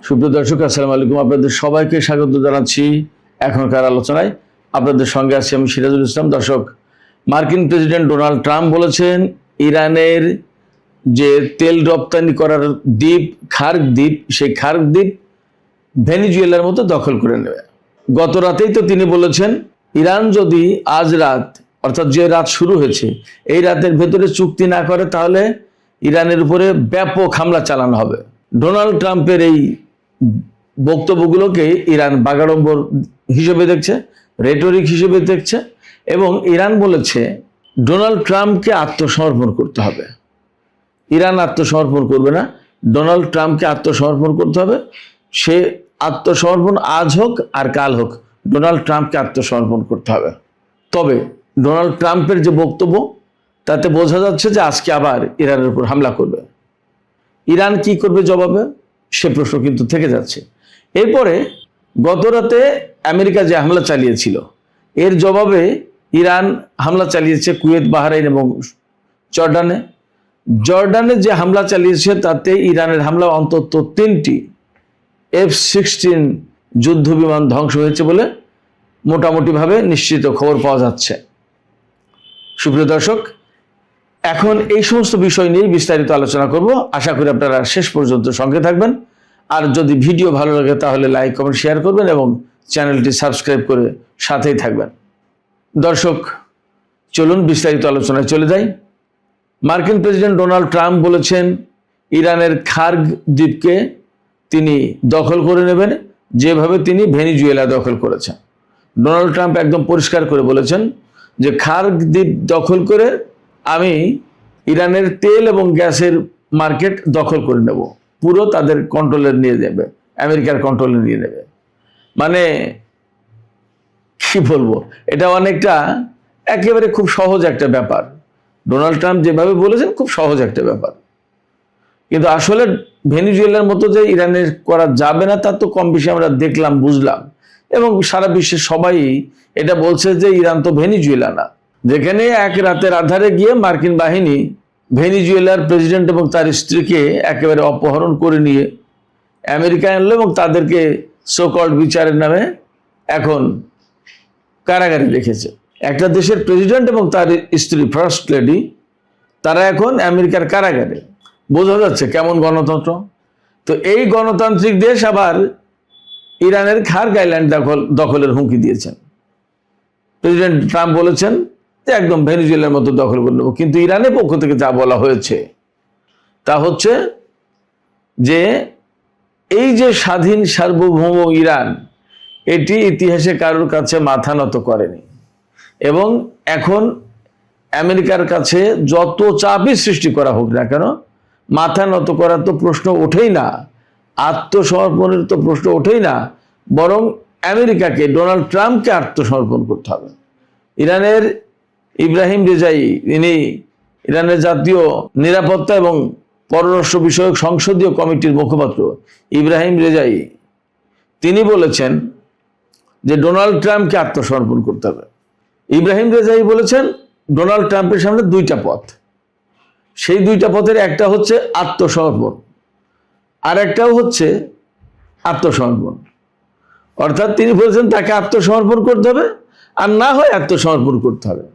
সুপ্রিয় দর্শক, আসসালামু আলাইকুম। আপনাদের সবাইকে স্বাগত জানাচ্ছি এখনকার আলোচনায়। আপনাদের সঙ্গে আছি আমি সিরাজুল ইসলাম। দর্শক, মার্কিন প্রেসিডেন্ট ডোনাল্ড ট্রাম্প বলেছেন ইরানের যে তেল রপ্তানি করার দ্বীপ খার্ক দ্বীপ, সেই খার্ক দ্বীপ ভেনিজুয়েলার মতো দখল করে নেবে। গত রাতেই তো তিনি বলেছেন ইরান যদি আজ রাত, অর্থাৎ যে রাত শুরু হয়েছে এই রাতের ভেতরে চুক্তি না করে তাহলে ইরানের উপরে ব্যাপক হামলা চালানো হবে। ডোনাল্ড ট্রাম্পের এই বক্তব্যগুলোকে ইরান বাগাড়ম্বর হিসেবে দেখছে, রেটরিক হিসেবে দেখছে, এবং ইরান বলেছে ডোনাল্ড ট্রাম্পকে আত্মসমর্পণ করতে হবে। ইরান আত্মসমর্পণ করবে না, ডোনাল্ড ট্রাম্পকে আত্মসমর্পণ করতে হবে। সে আত্মসমর্পণ আজ হোক আর কাল হোক, ডোনাল্ড ট্রাম্পকে আত্মসমর্পণ করতে হবে। তবে ডোনাল্ড ট্রাম্পের যে বক্তব্য তাতে বোঝা যাচ্ছে যে আজকে আবার ইরানের উপর হামলা করবে। ইরান কি করবে জবাবে, সে প্রশ্ন কিন্তু থেকে যাচ্ছে। এরপরে গত রাতে আমেরিকা যে হামলা চালিয়েছিল এর জবাবে ইরান হামলা চালিয়েছে কুয়েত, বাহরাইন এবং জর্ডানে। জর্ডানে যে হামলা চালিয়েছে তাতে ইরানের হামলা অন্তত 3টি F-16 যুদ্ধ বিমান ধ্বংস হয়েছে বলে মোটামুটিভাবে নিশ্চিত খবর পাওয়া যাচ্ছে। সুপ্রিয় দর্শক, এখন এই সমস্ত বিষয় নিয়ে বিস্তারিত আলোচনা করব। আশা করি আপনারা শেষ পর্যন্ত সঙ্গে থাকবেন। আর যদি ভিডিও ভালো লাগে তাহলে লাইক, কমেন্ট, শেয়ার করবেন এবং চ্যানেলটি সাবস্ক্রাইব করে সাথেই থাকবেন। দর্শক, চলুন বিস্তারিত আলোচনায় চলে যাই। মার্কিন প্রেসিডেন্ট ডোনাল্ড ট্রাম্প বলেছেন ইরানের খার্ক দ্বীপকে তিনি দখল করে নেবেন, যেভাবে তিনি ভেনিজুয়েলা দখল করেছেন। ডোনাল্ড ট্রাম্প একদম পরিষ্কার করে বলেছেন যে খার্ক দ্বীপ দখল করে আমি ইরানের তেল এবং গ্যাসের মার্কেট দখল করে নেব, পুরো তাদের কন্ট্রোলে নিয়ে যাবে, আমেরিকার কন্ট্রোলে নিয়ে নেবে। মানে কি বলবো, এটা অনেকটা একেবারে খুব সহজ একটা ব্যাপার। ডোনাল্ড ট্রাম্প যেভাবে বলেছেন খুব সহজ একটা ব্যাপার, কিন্তু আসলে ভেনিজুয়েলার মতো যে ইরানের করা যাবে না তা তো কম বেশি আমরা দেখলাম, বুঝলাম, এবং সারা বিশ্বের সবাই এটা বলছে যে ইরান তো ভেনিজুয়েলা না। যেখানে এক রাতের আধারে গিয়ে মার্কিন বাহিনী ভেনিজুয়েলার প্রেসিডেন্ট এবং তার স্ত্রীকে একেবারে অপহরণ করে নিয়ে আমেরিকা আনলো এবং তাদেরকে সোকল্ড বিচারের নামে এখন কারাগারে রেখেছে। একটা দেশের প্রেসিডেন্ট এবং তার স্ত্রী ফার্স্ট লেডি, তারা এখন আমেরিকার কারাগারে। বোঝা যাচ্ছে কেমন গণতন্ত্র। তো এই গণতান্ত্রিক দেশ আবার ইরানের খার্ক আইল্যান্ড দখলের হুমকি দিয়েছেন। প্রেসিডেন্ট ট্রাম্প বলেছেন যে একদম ভেনিজুয়েলার মতো দখল করে নেব, কিন্তু ইরানের পক্ষ থেকে যা বলা হয়েছে তা হচ্ছে যে এই যে স্বাধীন সার্বভৌম ইরান, এটি ইতিহাসে কারোর কাছে মাথা নত করেনি, এবং এখন আমেরিকার কাছে যত চাপই সৃষ্টি করা হোক না কেন মাথা নত করার তো প্রশ্ন ওঠেই না, আত্মসমর্পণের তো প্রশ্ন ওঠেই না, বরং আমেরিকাকে, ডোনাল্ড ট্রাম্পকে আত্মসমর্পণ করতে হবে। ইরানের ইব্রাহিম রেজাই, ইনি ইরানের জাতীয় নিরাপত্তা এবং পররাষ্ট্র বিষয়ক সংসদীয় কমিটির মুখপাত্র ইব্রাহিম রেজাই, তিনি বলেছেন যে ডোনাল্ড ট্রাম্পকে আত্মসমর্পণ করতে হবে। ইব্রাহিম রেজাই বলেছেন ডোনাল্ড ট্রাম্পের সামনে 2টা পথ, সেই 2টা পথের একটা হচ্ছে আত্মসমর্পণ, আর একটাও হচ্ছে আত্মসমর্পণ। অর্থাৎ তিনি বলেছেন তাকে আত্মসমর্পণ করতে হবে, আর না হয় আত্মসমর্পণ করতে হবে।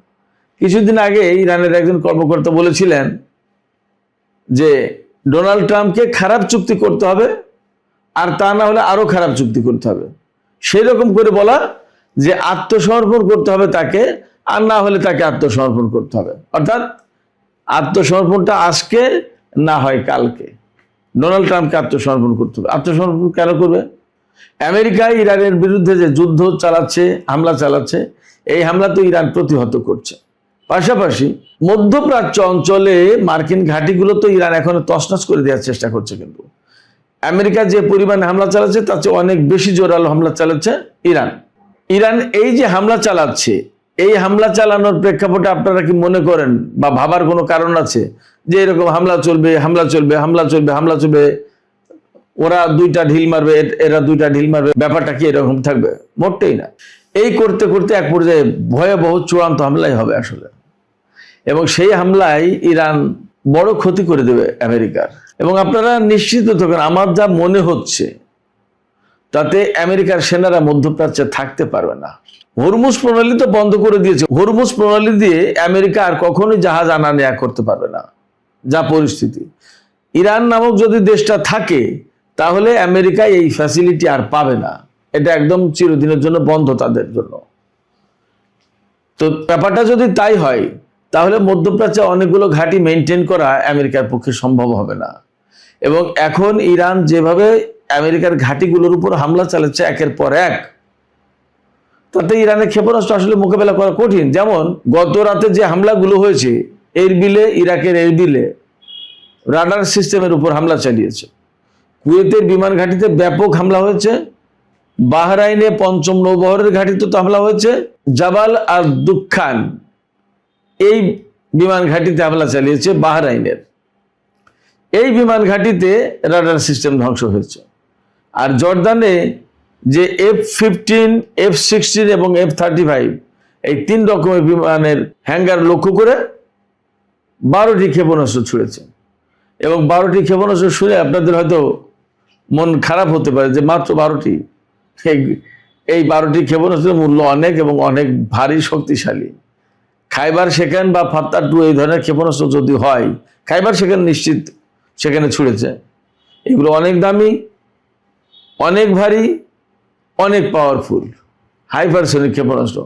কিছুদিন আগে ইরানের একজন কর্মকর্তা বলেছিলেন যে ডোনাল্ড ট্রাম্পকে খারাপ চুক্তি করতে হবে, আর তা না হলে আরো খারাপ চুক্তি করতে হবে। সেই রকম করে বলা যে আত্মসমর্পণ করতে হবে তাকে, আর না হলে তাকে আত্মসমর্পণ করতে হবে। অর্থাৎ আত্মসমর্পণটা আজকে, না হয় কালকে। ডোনাল্ড ট্রাম্পকে আত্মসমর্পণ করতে হবে। আত্মসমর্পণ কেন করবে? আমেরিকা ইরানের বিরুদ্ধে যে যুদ্ধ চালাচ্ছে, হামলা চালাচ্ছে, এই হামলা তো ইরান প্রতিহত করছে। পাশাপাশি মধ্যপ্রাচ্য অঞ্চলে মার্কিন ঘাঁটিগুলো তো ইরান এখন তছনছ করে দেওয়ার চেষ্টা করছে, কিন্তু আমেরিকা যে পরিমাণে হামলা চালাচ্ছে তার চেয়ে অনেক বেশি জোরালো হামলা চালাচ্ছে ইরান। ইরান এই যে হামলা চালাচ্ছে, এই হামলা চালানোর প্রেক্ষাপটে আপনারা কি মনে করেন বা ভাবার কোনো কারণ আছে যে এরকম হামলা চলবে, হামলা চলবে, হামলা চলবে, হামলা চলবে, ওরা 2টা ঢিল মারবে, এরা 2টা ঢিল মারবে, ব্যাপারটা কি এরকম থাকবে? মোটেই না। এই করতে করতে এক পর্যায়ে ভয়াবহ চূড়ান্ত হামলাই হবে আসলে, এবং সেই হামলায় ইরান বড় ক্ষতি করে দেবে আমেরিকার। এবং আপনারা নিশ্চিত থাকেন, আমার যা মনে হচ্ছে তাতে আমেরিকার সেনারা মধ্যপ্রাচ্যে থাকতে পারবে না। হরমুজ প্রণালী তো বন্ধ করে দিয়েছে। হরমুজ প্রণালী দিয়ে আমেরিকা আর কখনোই জাহাজ আনা নেয়া করতে পারবে না, যা পরিস্থিতি। ইরান নামক যদি দেশটা থাকে তাহলে আমেরিকা এই ফ্যাসিলিটি আর পাবে না, এটা একদম চিরদিনের জন্য বন্ধ তাদের জন্য। তো ব্যাপারটা যদি তাই হয় তাহলে মধ্যপ্রাচ্যে অনেকগুলো ঘাঁটি মেনটেন করা আমেরিকার পক্ষে সম্ভব হবে না। এবং এখন ইরান যেভাবে আমেরিকার ঘাঁটিগুলোর উপর হামলা চালাচ্ছে একের পর এক, তাতে ইরানের ক্ষেপণাস্ত্র আসলে মোকাবেলা করা কঠিন। যেমন গত রাতে যে হামলাগুলো হয়েছে এরবিলে, ইরাকের এরবিলে রাডার সিস্টেমের উপর হামলা চালিয়েছে। কুয়েতের বিমান ঘাঁটিতে ব্যাপক হামলা হয়েছে। বাহরাইনে পঞ্চম নৌবহরের ঘাঁটিতে তো হামলা হয়েছে। জাবাল আর দুখান এই বিমান ঘাঁটিতে হামলা চালিয়েছে বাহরাইনের। এই বিমান ঘাঁটিতে রাডার সিস্টেম ধ্বংস হয়েছে। আর জর্দানে যে F-15, F-16 এবং F-35 এই 3 রকমের বিমানের হ্যাঙ্গার লক্ষ্য করে 12টি ক্ষেপণাস্ত্র ছুড়েছে। এবং 12টি ক্ষেপণাস্ত্র শুনে আপনাদের হয়তো মন খারাপ হতে পারে যে মাত্র 12টি। এই 12টি ক্ষেপণাস্ত্রের মূল্য অনেক এবং অনেক ভারী শক্তিশালী। খাইবার শেখান বা ফাত্তার-2 এই ধরনের ক্ষেপণাস্ত্র যদি হয়, খাইবার শেখান নিশ্চিত সেখানে ছুড়েছে। এগুলো অনেক দামি, অনেক ভারী, অনেক পাওয়ারফুল হাইপারসনিক ক্ষেপণাস্ত্র।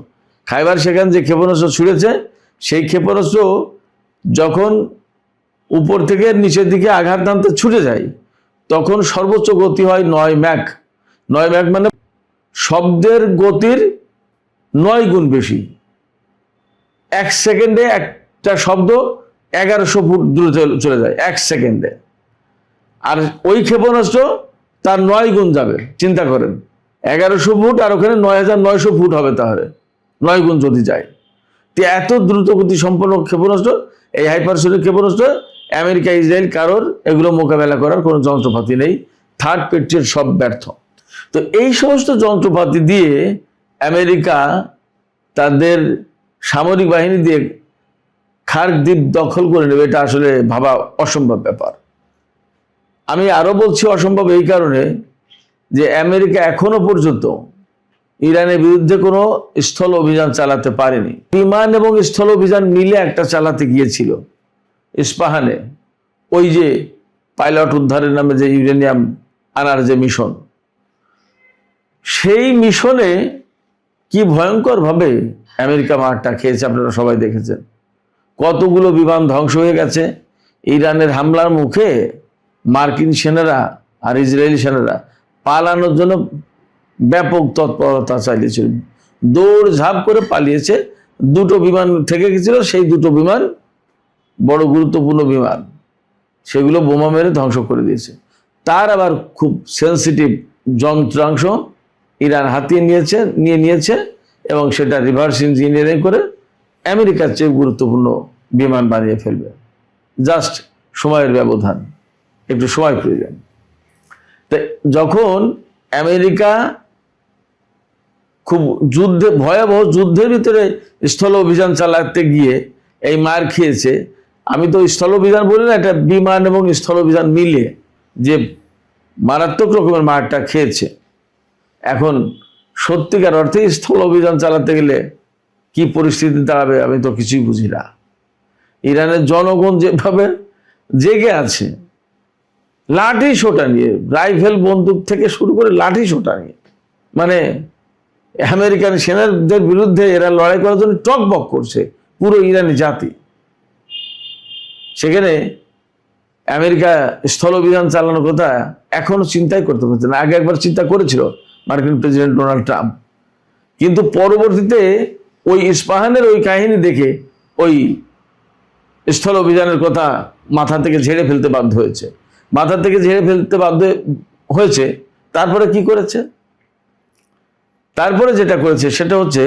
খাইবার শেখান যে ক্ষেপণাস্ত্র ছুড়েছে সেই ক্ষেপণাস্ত্র যখন উপর থেকে নিচের দিকে আঘাত হানতে ছুটে যায় তখন সর্বোচ্চ গতি হয় 9 ম্যাক। 9 ম্যাক মানে শব্দের গতির 9 গুণ বেশি। 1 সেকেন্ডে একটা শব্দ 1100 ফুট দূরে চলে যায় 1 সেকেন্ডে। আর ওই ক্ষেপণাস্ত্র তার 9 গুণ যাবে। চিন্তা করেন, 1100 ফুট আর ওখানে 9900 ফুট হবে, তাহলে 9 গুণ যদি যায়। তো এত দ্রুত গতি সম্পন্ন ক্ষেপণাস্ত্র, এই হাইপারসনিক ক্ষেপণাস্ত্র আমেরিকা, ইসরায়েল কারোর এগুলো মোকাবেলা করার কোনো যন্ত্রপাতি নেই। থার্ড পেট্রিয়ট সব ব্যর্থ। তো এই সমস্ত যন্ত্রপাতি দিয়ে আমেরিকা তাদের সামরিক বাহিনী দিয়ে খার্ক দ্বীপ দখল করে নেবে, এটা আসলে ভাবা অসম্ভব ব্যাপার। আমি আরো বলছি অসম্ভব এই কারণে যে আমেরিকা এখনো পর্যন্ত ইরানের বিরুদ্ধে কোনো স্থল অভিযান চালাতে পারেনি। বিমান এবং স্থল অভিযান মিলে একটা চালাতে গিয়েছিল ইস্পাহানে, ওই যে পাইলট উদ্ধারের নামে যে ইউরেনিয়াম আনার যে মিশন, সেই মিশনে কি ভয়ঙ্কর ভাবে আমেরিকা মারটা খেয়েছে আপনারা সবাই দেখেছেন। কতগুলো বিমান ধ্বংস হয়ে গেছে। ইরানের হামলার মুখে মার্কিন সেনারা আর ইসরায়েলি সেনারা পালানোর জন্য ব্যাপক তৎপরতা চালিয়েছিল, দৌড় ঝাঁপ করে পালিয়েছে। 2টো বিমান থেকে গেছিল, সেই 2টো বিমান বড় গুরুত্বপূর্ণ বিমান, সেগুলো বোমা মেরে ধ্বংস করে দিয়েছে। তার আবার খুব সেন্সিটিভ যন্ত্রাংশ ইরান হাতিয়ে নিয়েছে এবং সেটা রিভার্স ইঞ্জিনিয়ারিং করে আমেরিকার চেয়ে গুরুত্বপূর্ণ বিমান বানিয়ে ফেলবে। জাস্ট সময়ের ব্যবধান, একটু সময় প্রয়োজন। তাই যখন আমেরিকা খুব ভয়াবহ যুদ্ধের ভিতরে স্থল অভিযান চালাতে গিয়ে এই মার খেয়েছে, আমি তো স্থল অভিযান বলি না, এটা বিমান এবং স্থল অভিযান মিলে যে মারাত্মক রকমের মারটা খেয়েছে। এখন সত্যিকার অর্থে স্থল অভিযান চালাতে গেলে কি পরিস্থিতি দাঁড়াবে আমি তো কিছুই বুঝি না। ইরানের জনগণ যেভাবে জেগে আছে লাঠি সোটা নিয়ে, রাইফেল বন্দুক থেকে শুরু করে লাঠি সোটা নিয়ে, মানে আমেরিকান সেনাদের বিরুদ্ধে এরা লড়াই করার জন্য টকবক করছে পুরো ইরানি জাতি। সেখানে আমেরিকা স্থল অভিযান চালানোর কথা এখনো চিন্তাই করতে পারছে না। আগে একবার চিন্তা করেছিল মার্কিন প্রেসিডেন্ট ডোনাল্ড ট্রাম্প, কিন্তু পরবর্তীতে ওই ইস্পাহানের ওই কাহিনী দেখে ওই স্থল অভিযানের কথা মাথা থেকে ঝেড়ে ফেলতে বাধ্য হয়েছে। তারপরে কি করেছে? তারপরে যেটা করেছে সেটা হচ্ছে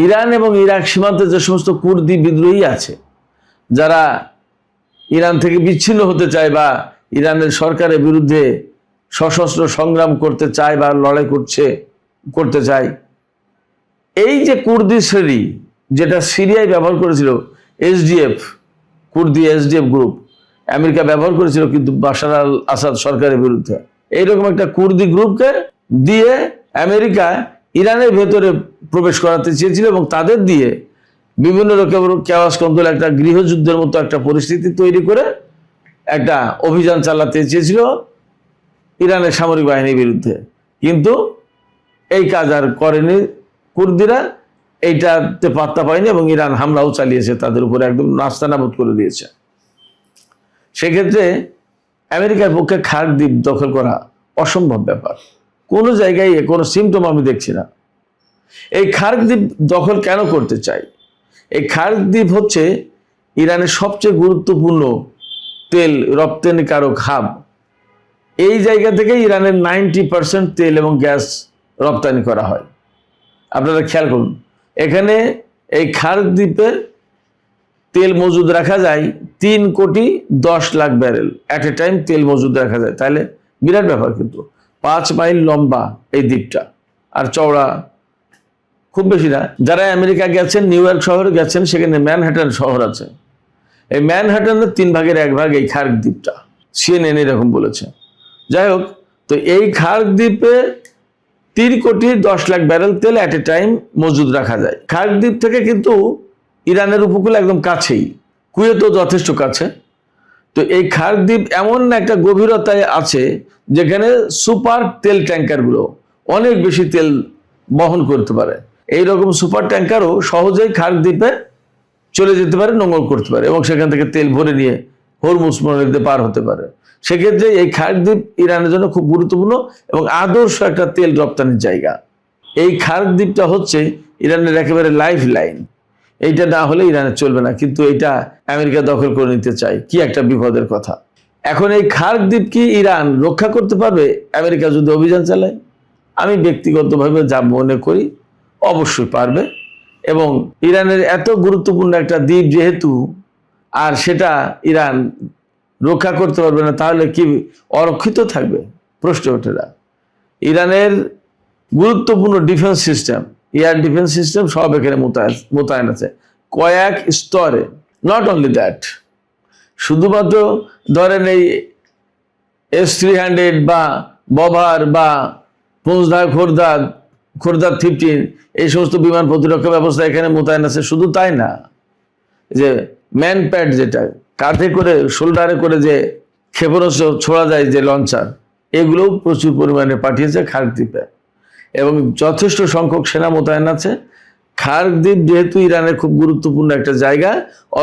ইরান এবং ইরাক সীমান্তে যে সমস্ত কুর্দি বিদ্রোহী আছে, যারা ইরান থেকে বিচ্ছিন্ন হতে চায় বা ইরানের সরকারের বিরুদ্ধে সশস্ত্র সংগ্রাম করতে চায় বা লড়াই করতে চায়, এই যে কুর্দি শ্রেণী যেটা সিরিয়ায় ব্যবহার করেছিল SDF, কুর্দি SDF গ্রুপ আমেরিকা ব্যবহার করেছিল কিন্তু বাশার আল আসাদ সরকারের বিরুদ্ধে, এইরকম একটা কুর্দি গ্রুপকে দিয়ে আমেরিকা ইরানের ভেতরে প্রবেশ করাতে চেয়েছিল এবং তাদের দিয়ে বিভিন্ন রকম কেওয়াস কন্ট্রোল একটা গৃহযুদ্ধের মতো একটা পরিস্থিতি তৈরি করে একটা অভিযান চালাতে চেয়েছিল ইরানের সামরিক বাহিনীর বিরুদ্ধে। কিন্তু এই কাজ আর করেনি কুর্দিরা, এইটাতে পাত্তা পায়নি এবং ইরান হামলাও চালিয়েছে তাদের উপরে, একদম নাস্তানাবুদ করে দিয়েছে। সেক্ষেত্রে আমেরিকার পক্ষে খার্ক দ্বীপ দখল করা অসম্ভব ব্যাপার, কোনো জায়গায় কোনো সিমটম আমি দেখছি না। এই খার্ক দ্বীপ দখল কেন করতে চাই? এই খার্ক দ্বীপ হচ্ছে ইরানের সবচেয়ে গুরুত্বপূর্ণ তেল রপ্তানিকারক হাব। এই জায়গা থেকে ইরানের 90% তেল এবং গ্যাস রপ্তানি করা হয়। আপনারা খেয়াল করুন, এখানে এই খার্ক দ্বীপে তেল মজুদ রাখা যায় 3,10,00,000 ব্যারেল অ্যাট এ টাইম তেল মজুদ রাখা যায়। তাহলে বিরাট ব্যাপার, কিন্তু 5 মাইল লম্বা এই দ্বীপটা, আর চওড়া খুব বেশি না। যারা আমেরিকা গেছেন, নিউ ইয়র্ক শহরে গেছেন, সেখানে ম্যানহাটন শহর আছে। এই ম্যানহাটনের 3 ভাগের 1 ভাগ এই খার্ক দ্বীপটা, CNN এরকম বলেছে। যাই হোক, তো এই খার্ক দ্বীপে 3,10,00,000 ব্যারেল তেল অ্যাট এ টাইম মজুদ রাখা যায়। খার্ক দ্বীপ থেকে কিন্তু ইরানের উপকূল একদম কাছেই, কুয়েতও যথেষ্ট কাছে। তো এই খার্ক দ্বীপ এমন একটা গভীরতায় আছে যেখানে সুপার তেল ট্যাঙ্কারগুলো অনেক বেশি তেল বহন করতে পারে। এইরকম সুপার ট্যাঙ্কারও সহজেই খার্ক দ্বীপে চলে যেতে পারে, নোঙর করতে পারে এবং সেখান থেকে তেল ভরে নিয়ে হরমুজ নদীতে পার হতে পারে। সেক্ষেত্রে এই খার্ক দ্বীপ ইরানের জন্য খুব গুরুত্বপূর্ণ এবং আদর্শ একটা তেল রপ্তানির জায়গা। এই খার্ক দ্বীপটা হচ্ছে ইরানের একেবারে লাইফ লাইন। এইটা না হলে ইরানের চলবে না, কিন্তু এটা আমেরিকা দখল করে নিতে চায়, কি একটা বিপদের কথা। এখন এই খার্ক দ্বীপ কি ইরান রক্ষা করতে পারবে আমেরিকা যদি অভিযান চালায়? আমি ব্যক্তিগতভাবে যা মনে করি অবশ্যই পারবে। এবং ইরানের এত গুরুত্বপূর্ণ একটা দ্বীপ যেহেতু, আর সেটা ইরান রক্ষা করতে পারবে না, তাহলে কি অরক্ষিত থাকবে? প্রশ্ন ওঠে না। ইরানের গুরুত্বপূর্ণ defence system, air defence system সব এখানে মোতায়েন আছে কয়েক স্তরে। নট অনলি দ্যাট, শুধুমাত্র ধরেন এই S-300 বা বভার বা পুঞ্জদা খোরদাদ 15 এই সমস্ত বিমান প্রতিরক্ষা ব্যবস্থা এখানে মোতায়েন আছে। শুধু তাই না, যে ম্যান প্যাড, যেটা কাঁধে করে শোল্ডারে করে যে ক্ষেপণাস্ত্র ছোড়া যায়, যে লঞ্চার, এগুলোও প্রচুর পরিমাণে পাঠিয়েছে খার্ক দ্বীপে এবং যথেষ্ট সংখ্যক সেনা মোতায়েন আছে। খার্ক দ্বীপ যেহেতু ইরানের খুব গুরুত্বপূর্ণ একটা জায়গা,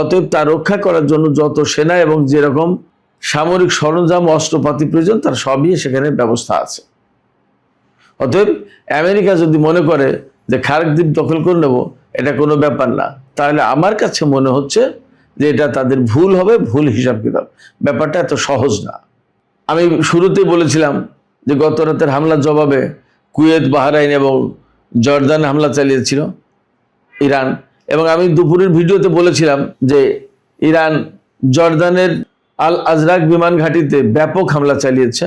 অতএব তা রক্ষা করার জন্য যত সেনা এবং যেরকম সামরিক সরঞ্জাম অস্ত্রপাতি প্রয়োজন তার সবই সেখানে ব্যবস্থা আছে। অতএব আমেরিকা যদি মনে করে যে খার্ক দ্বীপ দখল করে নেব, এটা কোনো ব্যাপার না, তাহলে আমার কাছে মনে হচ্ছে যে এটা তাদের ভুল হবে, ভুল হিসাব কিতাব। ব্যাপারটা এত সহজ না। আমি শুরুতেই বলেছিলাম যে গত রাতের হামলার জবাবে কুয়েত, বাহরাইন এবং জর্দান হামলা চালিয়েছিল ইরান, এবং আমি দুপুরের ভিডিওতে বলেছিলাম যে ইরান জর্দানের আল আজরাক বিমান ঘাঁটিতে ব্যাপক হামলা চালিয়েছে।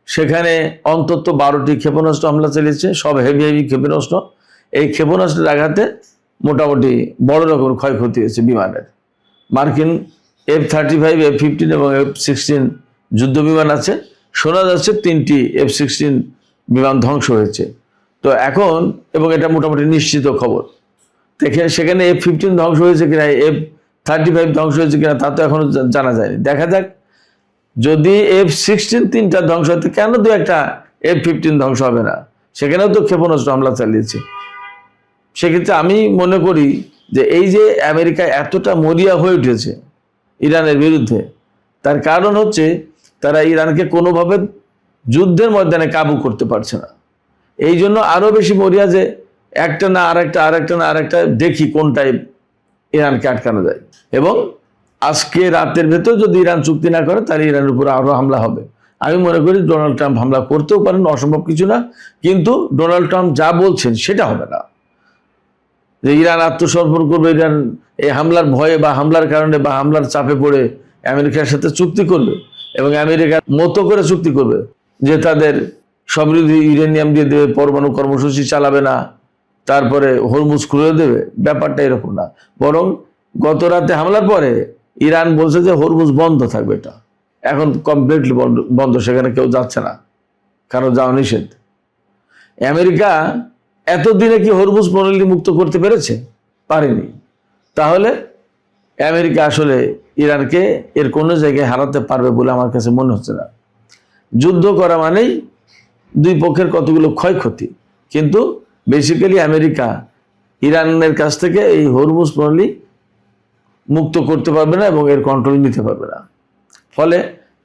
সেখানে অন্তত 12টি ক্ষেপণাস্ত্র হামলা চালিয়েছে, সব হেভি ক্ষেপণাস্ত্র। এই ক্ষেপণাস্ত্রের আঘাতে মোটামুটি বড় রকমের ক্ষয়ক্ষতি হয়েছে বিমানের। মার্কিন F-35, F-15 এবং F-16 যুদ্ধ বিমান আছে। শোনা যাচ্ছে 3টি F-16 বিমান ধ্বংস হয়েছে। তো এখন, এবং এটা মোটামুটি নিশ্চিত খবর, সেখানে F-15 ধ্বংস হয়েছে কিনা, F-35 ধ্বংস হয়েছে কিনা তা তো এখনো জানা যায়নি। দেখা যাক, যদি F-16 3টা ধ্বংস হতে, কেন 2-1টা F-15 ধ্বংস হবে না? সেখানেও তো ক্ষেপণাস্ত্র হামলা চালিয়েছে। সেক্ষেত্রে আমি মনে করি যে এই যে আমেরিকা এতটা মরিয়া হয়ে উঠেছে ইরানের বিরুদ্ধে, তার কারণ হচ্ছে তারা ইরানকে কোনোভাবে যুদ্ধের ময়দানে কাবু করতে পারছে না। এই জন্য আরো বেশি মরিয়া যে একটা না আরেকটা দেখি কোনটাই ইরানকে আটকানো যায়। এবং আজকে রাতের ভেতর যদি ইরান চুক্তি না করে, তাহলে ইরানের উপর আরো হামলা হবে। আমি মনে করি ডোনাল্ড ট্রাম্প হামলা করতেও পারেন, অসম্ভব কিছু না, কিন্তু ডোনাল্ড ট্রাম্প যা বলছেন সেটা হবে না, যে ইরান আত্মসমর্পণ করবে, ইরান এই হামলার ভয়ে বা হামলার কারণে বা হামলার চাপে পড়ে আমেরিকার সাথে চুক্তি করবে এবং আমেরিকার মতো করে চুক্তি করবে যে তাদের সমৃদ্ধ ইউরেনিয়াম দিয়ে দেবে, পরমাণু কর্মসূচি চালাবে না, তারপরে হরমুজ খুলে দেবে। ব্যাপারটা এরকম না, বরং গত রাতে হামলার পরে ইরান বলছে যে হরমুজ বন্ধ থাকবে। এটা এখন কমপ্লিটলি বন্ধ, সেখানে কেউ যাচ্ছে না, কারণ যাওয়া নিষেধ। আমেরিকা এতদিনে কি হরমুজ প্রণালী মুক্ত করতে পেরেছে? পারেনি। তাহলে আমেরিকা আসলে ইরানকে এর কোনো জায়গায় হারাতে পারবে বলে আমার কাছে মনে হচ্ছে না। যুদ্ধ করা মানেই দুই পক্ষের কতগুলো ক্ষয়ক্ষতি, কিন্তু বেসিক্যালি আমেরিকা ইরানের কাছ থেকে এই হরমুজ প্রণালী মুক্ত করতে পারবে না এবং এর কন্ট্রোল নিতে পারবে না। ফলে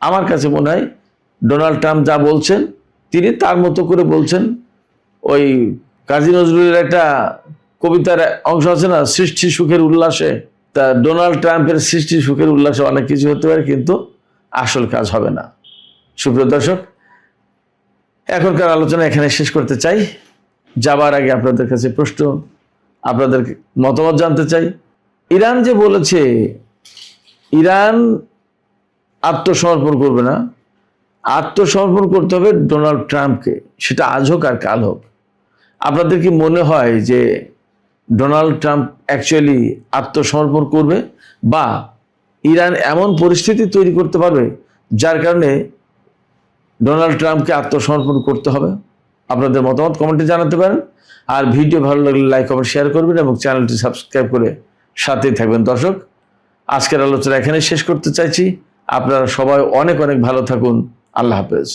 আমার কাছে মনে হয় ডোনাল্ড ট্রাম্প যা বলছেন তিনি তার মতো করে বলছেন। ওই কাজী নজরুলের একটা কবিতার অংশ আছে না, সৃষ্টি সুখের উল্লাসে, তা ডোনাল্ড ট্রাম্পের সৃষ্টি সুখের উল্লাসে অনেক কিছু হতে পারে, কিন্তু আসল কাজ হবে না। সুপ্রিয় দর্শক, এখনকার আলোচনা এখানে শেষ করতে চাই। যাবার আগে আপনাদের কাছে প্রশ্ন, আপনাদের মতামত জানতে চাই। ইরান যে বলেছে ইরান আত্মসমর্পণ করবে না, আত্মসমর্পণ করতে হবে ডোনাল্ড ট্রাম্পকে, সেটা আজ হোক আর কাল হোক। আপনাদের কি মনে হয় যে ডোনাল্ড ট্রাম্প অ্যাকচুয়ালি আত্মসমর্পণ করবে, বা ইরান এমন পরিস্থিতি তৈরি করতে পারবে যার কারণে ডোনাল্ড ট্রাম্পকে আত্মসমর্পণ করতে হবে? আপনাদের মতামত কমেন্টে জানাতে পারেন। আর ভিডিও ভালো লাগলে লাইক কমেন্ট শেয়ার করবেন এবং চ্যানেলটি সাবস্ক্রাইব করে সাথেই থাকবেন। দর্শক, আজকের আলোচনা এখানে শেষ করতে চাইছি। আপনারা সবাই অনেক অনেক ভালো থাকুন। আল্লাহ হাফেজ।